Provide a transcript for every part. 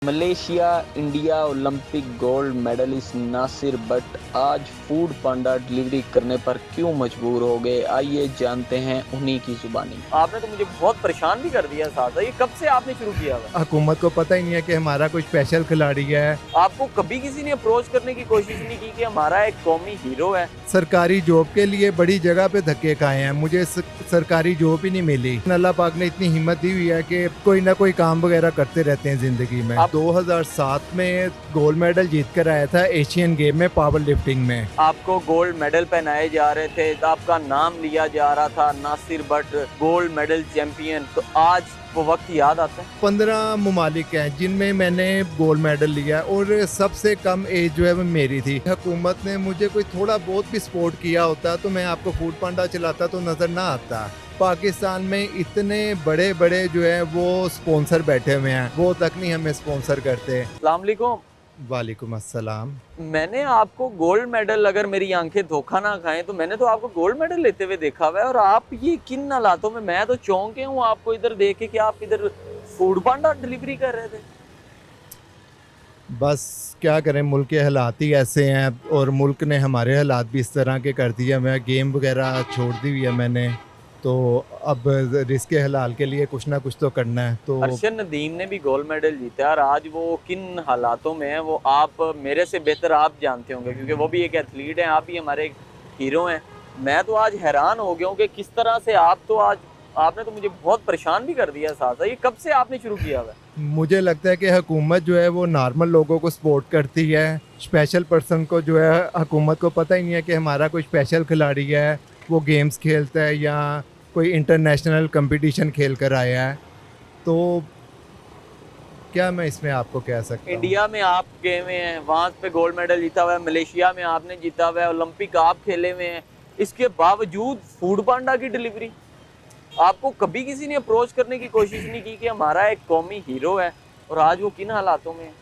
Malaysia India Olympic gold medalist Nasir Butt आज Foodpanda delivery करने पर क्यों मजबूर हो गए, आइए जानते हैं उन्हीं की जुबानी। आपने तो मुझे बहुत परेशान भी कर दिया साथ। ये कब से आपने शुरू किया हुआ? हुकूमत को पता ही नहीं है कि हमारा कोई स्पेशल खिलाड़ी है। आपको कभी किसी ने अप्रोच करने की कोशिश नहीं की कि हमारा एक कौमी हीरो है? सरकारी जॉब के लिए बड़ी जगह पे धक्के खाए हैं, मुझे सरकारी जॉब ही नहीं मिली। अल्लाह पाक ने इतनी हिम्मत दी हुई है कि कोई ना कोई काम वगैरह करते रहते हैं जिंदगी में। 2007 में गोल्ड मेडल जीत कर आया था एशियन गेम में पावर लिफ्टिंग में। आपको गोल्ड मेडल पहनाए जा रहे थे, आपका नाम लिया जा रहा था Nasir Butt gold medal champion, तो आज वो वक्त याद आता है? 15 ममालिक हैं जिनमें मैंने गोल्ड मेडल लिया और सबसे कम एज जो है वो मेरी थी। हुकूमत ने मुझे कोई थोड़ा बहुत भी सपोर्ट किया होता तो मैं आपको फूड पांडा चलाता तो नज़र ना आता। पाकिस्तान में इतने बड़े बड़े जो है वो स्पॉन्सर बैठे हुए हैं, वो तक नहीं हमें स्पॉन्सर करते। अस्सलाम वालेकुम। वालेकुम अस्सलाम। मैंने आपको गोल्ड मेडल, अगर मेरी आंखें धोखा ना खाएं, तो मैंने तो आपको गोल्ड मेडल लेते हुए देखा हुआ है। और आप ये किन हालातों में, मैं तो चौंक के हूँ आपको इधर देख के कि आप इधर फूड पांडा डिलीवरी कर रहे थे। बस क्या करें, मुल्क के हालात ही ऐसे हैं और मुल्क ने हमारे हालात भी इस तरह के कर दिए। मैं गेम वगैरह छोड़ दी हुई है मैंने, तो अब रिस्क हलाल के लिए कुछ ना कुछ तो करना है। तो अरशद नदीम ने भी गोल्ड मेडल जीता और आज वो किन हालातों में है वो आप मेरे से बेहतर आप जानते होंगे, क्योंकि वो भी एक एथलीट हैं, आप भी हमारे हीरो हैं। मैं तो आज हैरान हो गया हूँ कि किस तरह से आप तो आज आपने तो मुझे बहुत परेशान भी कर दिया साथ। ये कब से आपने शुरू किया हुआ है? मुझे लगता है कि हुकूमत जो है वो नॉर्मल लोगों को सपोर्ट करती है, स्पेशल पर्सन को जो है हुकूमत को पता ही नहीं है कि हमारा कोई स्पेशल खिलाड़ी है, वो गेम्स खेलता है या कोई इंटरनेशनल कंपटीशन खेल कर आया है। तो क्या मैं इसमें आपको कह सकता हूँ। इंडिया में आप गए हुए हैं, वहाँ पे गोल्ड मेडल जीता हुआ है, मलेशिया में आपने जीता हुआ है, ओलंपिक आप खेले हुए हैं, इसके बावजूद फूड पांडा की डिलीवरी। आपको कभी किसी ने अप्रोच करने की कोशिश नहीं की कि हमारा एक कौमी हीरो है और आज वो किन हालातों में है?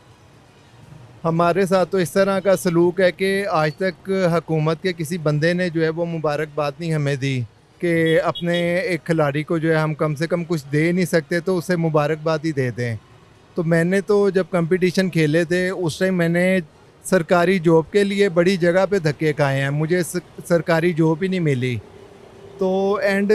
हमारे साथ तो इस तरह का सलूक है कि आज तक हुकूमत के किसी बंदे ने जो है वो मुबारकबाद नहीं हमें दी कि अपने एक खिलाड़ी को जो है हम कम से कम कुछ दे नहीं सकते तो उसे मुबारकबाद ही दे दें। तो मैंने तो जब कंपटीशन खेले थे उस टाइम मैंने सरकारी जॉब के लिए बड़ी जगह पे धक्के खाए हैं, मुझे सरकारी जॉब ही नहीं मिली। तो एंड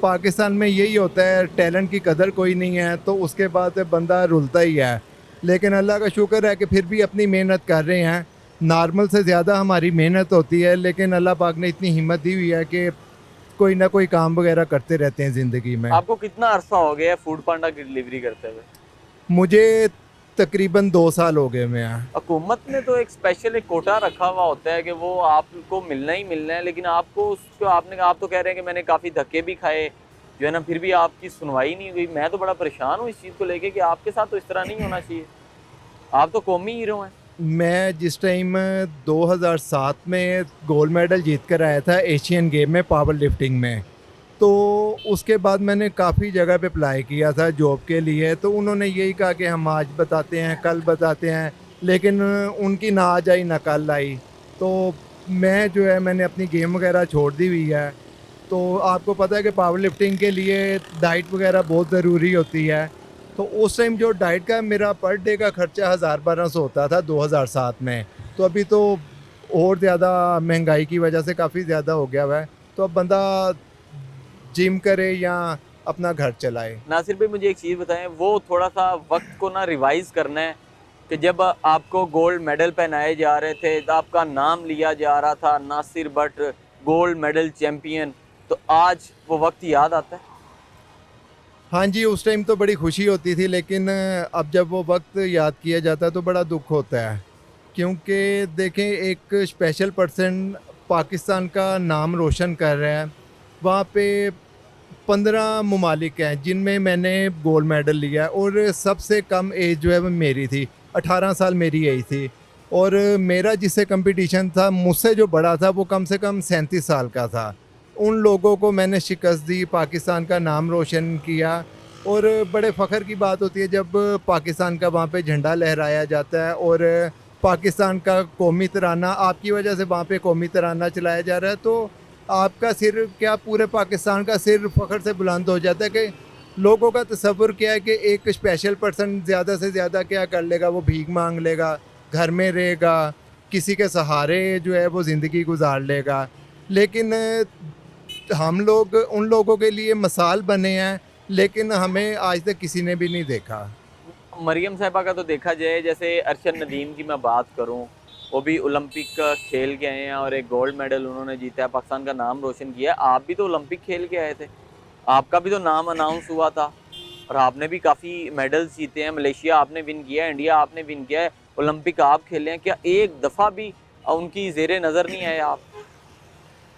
पाकिस्तान में यही होता है, टैलेंट की कदर कोई नहीं है तो उसके बाद बंदा रुलता ही है। लेकिन अल्लाह का शुक्र है कि फिर भी अपनी मेहनत कर रहे हैं। नॉर्मल से ज़्यादा हमारी मेहनत होती है, लेकिन अल्लाह पाक ने इतनी हिम्मत दी हुई है कि कोई ना कोई काम वगैरह करते रहते हैं ज़िंदगी में। आपको कितना अरसा हो गया फूड पांडा की डिलीवरी करते हुए? मुझे तकरीबन 2 साल हो गए मैं। हुकूमत ने तो एक स्पेशल एक कोटा रखा हुआ होता है कि वो आपको मिलना ही मिलना है, लेकिन आपको उसको आप तो कह रहे हैं कि मैंने काफ़ी धक्के भी खाए जो है ना, फिर भी आपकी सुनवाई नहीं हुई। मैं तो बड़ा परेशान हूँ इस चीज़ को लेके कि आपके साथ तो इस तरह नहीं होना चाहिए। आप तो कौमी हीरो हैं। मैं जिस टाइम 2007 में गोल्ड मेडल जीत कर आया था एशियन गेम में पावर लिफ्टिंग में, तो उसके बाद मैंने काफ़ी जगह पे अप्लाई किया था जॉब के लिए। तो उन्होंने यही कहा कि हम आज बताते हैं, कल बताते हैं, लेकिन उनकी ना आज आई ना कल आई। तो मैं जो है मैंने अपनी गेम वगैरह छोड़ दी हुई है। तो आपको पता है कि पावर लिफ्टिंग के लिए डाइट वगैरह बहुत ज़रूरी होती है। तो उस टाइम जो डाइट का मेरा पर डे का खर्चा 1000-1200 होता था 2007 में। तो अभी तो और ज़्यादा महंगाई की वजह से काफ़ी ज़्यादा हो गया हुआ है। तो अब बंदा जिम करे या अपना घर चलाए। नासिर भाई मुझे एक चीज़ बताएं, वो थोड़ा सा वक्त को ना रिवाइज करना है कि जब आपको गोल्ड मेडल पहनाए जा रहे थे, तो आपका नाम लिया जा रहा था Nasir Butt gold medal champion, तो आज वो वक्त याद आता है? हाँ जी, उस टाइम तो बड़ी खुशी होती थी, लेकिन अब जब वो वक्त याद किया जाता है तो बड़ा दुख होता है। क्योंकि देखें, एक स्पेशल पर्सन पाकिस्तान का नाम रोशन कर रहा है। वहाँ पे 15 ममालिक हैं जिनमें मैंने गोल्ड मेडल लिया और सबसे कम एज जो है वो मेरी थी, 18 साल मेरी एज थी। और मेरा जिससे कंपटीशन था, मुझसे जो बड़ा था वो कम से कम 37 साल का था। उन लोगों को मैंने शिकस्त दी, पाकिस्तान का नाम रोशन किया। और बड़े फ़ख्र की बात होती है जब पाकिस्तान का वहाँ पे झंडा लहराया जाता है और पाकिस्तान का कौमी तराना आपकी वजह से वहाँ पे कौमी तराना चलाया जा रहा है, तो आपका सिर क्या पूरे पाकिस्तान का सिर फ़ख्र से बुलंद हो जाता है कि लोगों का तसव्वुर क्या है कि एक स्पेशल पर्सन ज़्यादा से ज़्यादा क्या कर लेगा, वो भीख मांग लेगा, घर में रहेगा, किसी के सहारे जो है वो ज़िंदगी गुजार लेगा। लेकिन हम लोग उन लोगों के लिए मिसाल बने हैं, लेकिन हमें आज तक किसी ने भी नहीं देखा। मरियम साहिबा का तो देखा जाए, जैसे अरशद नदीम की मैं बात करूं, वो भी ओलंपिक का खेल के आए हैं और एक गोल्ड मेडल उन्होंने जीता है, पाकिस्तान का नाम रोशन किया है। आप भी तो ओलंपिक खेल के आए थे, आपका भी तो नाम अनाउंस हुआ था और आपने भी काफ़ी मेडल्स जीते हैं। मलेशिया आपने विन किया है, इंडिया आपने विन किया है, ओलंपिक आप खेले हैं। क्या एक दफ़ा भी उनकी ज़ेरे नज़र नहीं आए आप?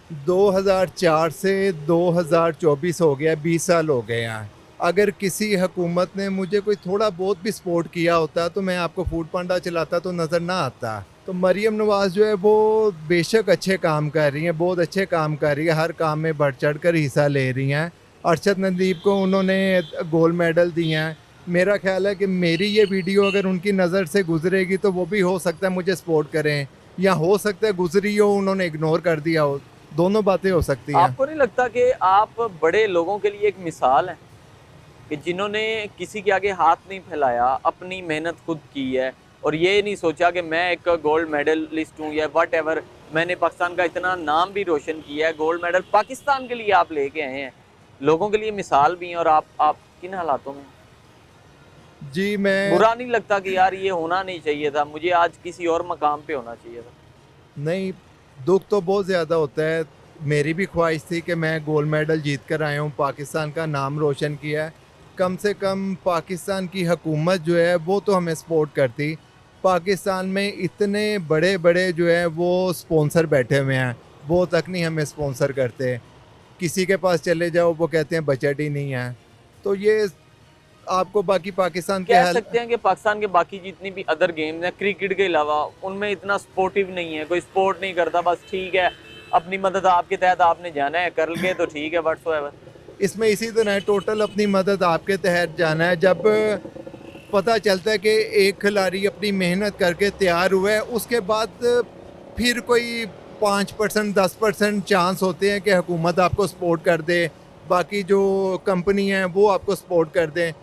2004 से 2024 हो गया, 20 साल हो गए हैं। अगर किसी हुकूमत ने मुझे कोई थोड़ा बहुत भी सपोर्ट किया होता तो मैं आपको फूड पांडा चलाता तो नज़र ना आता। तो मरियम नवाज़ जो है वो बेशक अच्छे काम कर रही हैं, बहुत अच्छे काम कर रही है, हर काम में बढ़ चढ़ कर हिस्सा ले रही हैं। अरशद नदीम को उन्होंने गोल्ड मेडल दिए हैं। मेरा ख्याल है कि मेरी ये वीडियो अगर उनकी नज़र से गुजरेगी तो वो भी हो सकता है मुझे सपोर्ट करें, या हो सकता है गुजरी हो उन्होंने इग्नोर कर दिया हो। दोनों बातें हो सकती हैं। आपको नहीं लगता कि आप बड़े लोगों के लिए एक मिसाल हैं कि जिन्होंने किसी के आगे हाथ नहीं फैलाया, अपनी मेहनत खुद की है और ये नहीं सोचा कि मैं एक गोल्ड मेडलिस्ट हूँ या वट एवर, मैंने पाकिस्तान का इतना नाम भी रोशन किया है, गोल्ड मेडल पाकिस्तान के लिए आप लेके आए हैं, लोगों के लिए मिसाल भी हैं। और आप किन हालातों में, जी मैं बुरा नहीं लगता कि यार ये होना नहीं चाहिए था, मुझे आज किसी और मकाम पे होना चाहिए था? नहीं, दुख तो बहुत ज़्यादा होता है। मेरी भी ख्वाहिश थी कि मैं गोल्ड मेडल जीत कर आया हूँ, पाकिस्तान का नाम रोशन किया है। कम से कम पाकिस्तान की हुकूमत जो है वो तो हमें सपोर्ट करती। पाकिस्तान में इतने बड़े बड़े जो है वो स्पॉन्सर बैठे हुए हैं, वो तक नहीं हमें स्पॉन्सर करते। किसी के पास चले जाओ वो कहते हैं बजट ही नहीं है। तो ये आपको बाकी पाकिस्तान के कह हाल सकते हैं कि पाकिस्तान के बाकी जितनी भी अदर गेम्स हैं क्रिकेट के अलावा, उनमें इतना सपोर्टिव नहीं है, कोई सपोर्ट नहीं करता, बस ठीक है अपनी मदद आपके तहत आपने जाना है कर ले तो ठीक है व्हाट्सएवर। इसमें इसी तरह है, टोटल अपनी मदद आपके तहत जाना है। जब पता चलता है कि एक खिलाड़ी अपनी मेहनत करके तैयार हुआ है, उसके बाद फिर कोई 5% 10% चांस होते हैं कि हुकूमत आपको सपोर्ट कर दे, बाकी जो कंपनी है वो आपको सपोर्ट कर दें।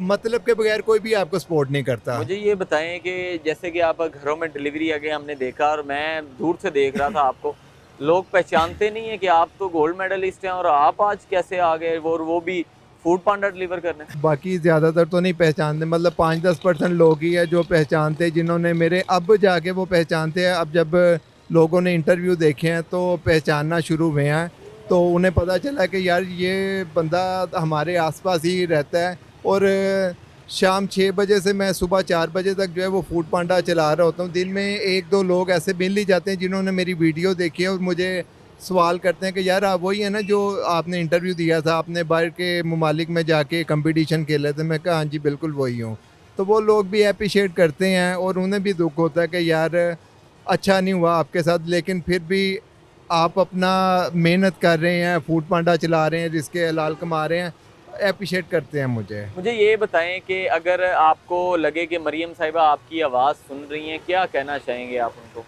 मतलब के बगैर कोई भी आपको सपोर्ट नहीं करता। मुझे ये बताएं कि जैसे कि आप घरों में डिलीवरी आगे हमने देखा और मैं दूर से देख रहा था आपको, लोग पहचानते नहीं है कि आप तो गोल्ड मेडलिस्ट हैं और आप आज कैसे आ गए, वो भी फूड पांडा डिलीवर करने। बाकी ज़्यादातर तो नहीं पहचानते, मतलब 5-10% लोग ही है जो पहचानते हैं, जिन्होंने मेरे अब जाके वो पहचानते हैं। अब जब लोगों ने इंटरव्यू देखे हैं तो पहचानना शुरू हुए हैं, तो उन्हें पता चला कि यार ये बंदा हमारे आसपास ही रहता है। और शाम 6 बजे से मैं सुबह 4 बजे तक जो है वो फूड पांडा चला रहा होता हूँ। दिन में 1-2 लोग ऐसे मिल ही जाते हैं जिन्होंने मेरी वीडियो देखी है और मुझे सवाल करते हैं कि यार आप वही है ना जो आपने इंटरव्यू दिया था, आपने बाहर के ममालिक में जाके कंपटीशन खेले थे। मैं कहा हाँ जी बिल्कुल वही हूँ। तो वो लोग भी अप्रिशिएट करते हैं और उन्हें भी दुख होता है कि यार अच्छा नहीं हुआ आपके साथ, लेकिन फिर भी आप अपना मेहनत कर रहे हैं, फूड पांडा चला रहे हैं, रिज़्क़ हलाल कमा रहे हैं, अप्रिशिएट करते हैं मुझे। मुझे ये बताएं कि अगर आपको लगे कि मरियम साहिबा आपकी आवाज़ सुन रही हैं, क्या कहना चाहेंगे आप उनको?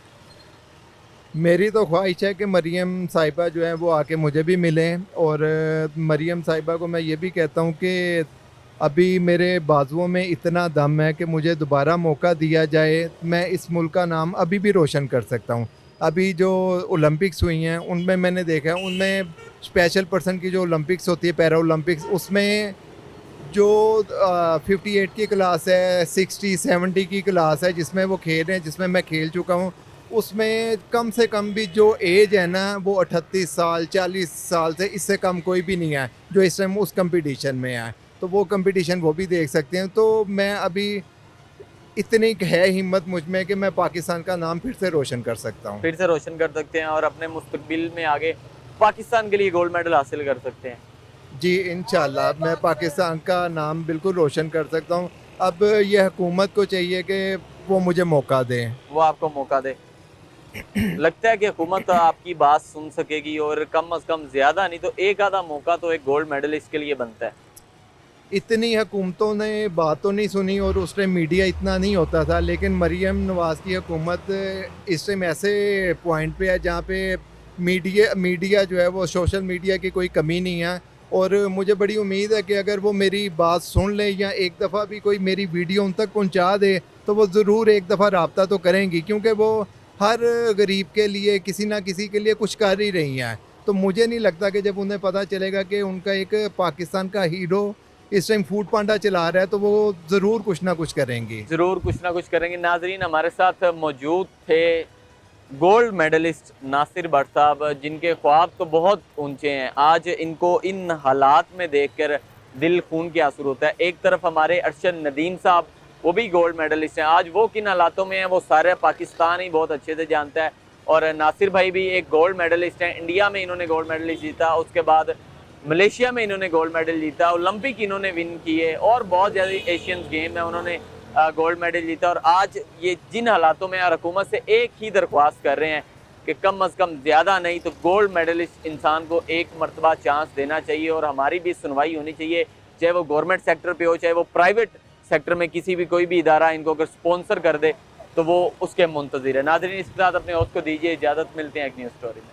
मेरी तो ख्वाहिश है कि मरियम साहिबा जो है वो आके मुझे भी मिलें। और मरियम साहिबा को मैं ये भी कहता हूँ कि अभी मेरे बाजुओं में इतना दम है कि मुझे दोबारा मौका दिया जाए, मैं इस मुल्क का नाम अभी भी रोशन कर सकता हूँ। अभी जो ओलंपिक्स हुई हैं उनमें मैंने देखा है, उनमें स्पेशल पर्सन की जो ओलंपिक्स होती है, पैरा ओलंपिक्स, उसमें जो 58 की क्लास है, 60-70 की क्लास है जिसमें वो खेल रहे हैं, जिसमें मैं खेल चुका हूँ, उसमें कम से कम भी जो एज है ना वो 38 साल 40 साल से इससे कम कोई भी नहीं है जो इस टाइम उस कंपटीशन में है। तो वो कंपटीशन वो भी देख सकते हैं। तो मैं अभी इतनी है हिम्मत मुझ में कि मैं पाकिस्तान का नाम फिर से रोशन कर सकता हूँ। फिर से रोशन कर सकते हैं और अपने मुस्तकबिल में आगे पाकिस्तान के लिए गोल्ड मेडल हासिल कर सकते हैं। जी इंशाल्लाह मैं पाकिस्तान का नाम बिल्कुल रोशन कर सकता हूँ। अब ये हुकूमत को चाहिए कि वो मुझे मौका दें। वो आपको मौका दे। लगता है कि हुकूमत आपकी बात सुन सकेगी और कम अज़ कम ज़्यादा नहीं तो एक आधा मौका तो एक गोल्ड मेडलिस्ट के लिए बनता है। इतनी हुकूमतों ने बात तो नहीं सुनी और उस टाइम मीडिया इतना नहीं होता था, लेकिन मरियम नवाज़ की हुकूमत इस टाइम ऐसे पॉइंट पे है जहाँ पे मीडिया जो है वो सोशल मीडिया की कोई कमी नहीं है। और मुझे बड़ी उम्मीद है कि अगर वो मेरी बात सुन ले या एक दफ़ा भी कोई मेरी वीडियो उन तक पहुंचा दे तो वो ज़रूर एक दफ़ा रब्ता तो करेंगी, क्योंकि वो हर गरीब के लिए किसी ना किसी के लिए कुछ कर ही रही हैं। तो मुझे नहीं लगता कि जब उन्हें पता चलेगा कि उनका एक पाकिस्तान का हीरो इस टाइम फूड पांडा चला रहा है तो वो ज़रूर कुछ ना कुछ करेंगी। ज़रूर कुछ ना कुछ करेंगे। नाजरीन, हमारे साथ मौजूद थे गोल्ड मेडलिस्ट नासिर भट्ट साहब, जिनके ख्वाब तो बहुत ऊंचे हैं। आज इनको इन हालात में देखकर दिल खून के आंसू होता है। एक तरफ हमारे अरशद नदीम साहब, वो भी गोल्ड मेडलिस्ट हैं। आज वो किन हालातों में हैं वो सारे पाकिस्तान ही बहुत अच्छे से जानता है। और नासिर भाई भी एक गोल्ड मेडलिस्ट हैं। इंडिया में इन्होंने गोल्ड मेडलिस्ट जीता, उसके बाद मलेशिया में इन्होंने गोल्ड मेडल जीता, ओलंपिक इन्होंने विन किए और बहुत ज़्यादा एशियन गेम है उन्होंने गोल्ड मेडल जीता। और आज ये जिन हालातों में यार हुकूमत से एक ही दरख्वास्त कर रहे हैं कि कम अज़ कम ज़्यादा नहीं तो गोल्ड मेडलिस्ट इंसान को एक मरतबा चांस देना चाहिए और हमारी भी सुनवाई होनी चाहिए, चाहे वो गवर्नमेंट सेक्टर पे हो चाहे वो प्राइवेट सेक्टर में किसी भी कोई भी इदारा इनको अगर स्पॉन्सर कर दे तो वो उसके मुंतज़िर है। नाज़रीन, इसके साथ अपने होस्ट को दीजिए इजाज़त, मिलते हैं एक न्यूज़ स्टोरी में।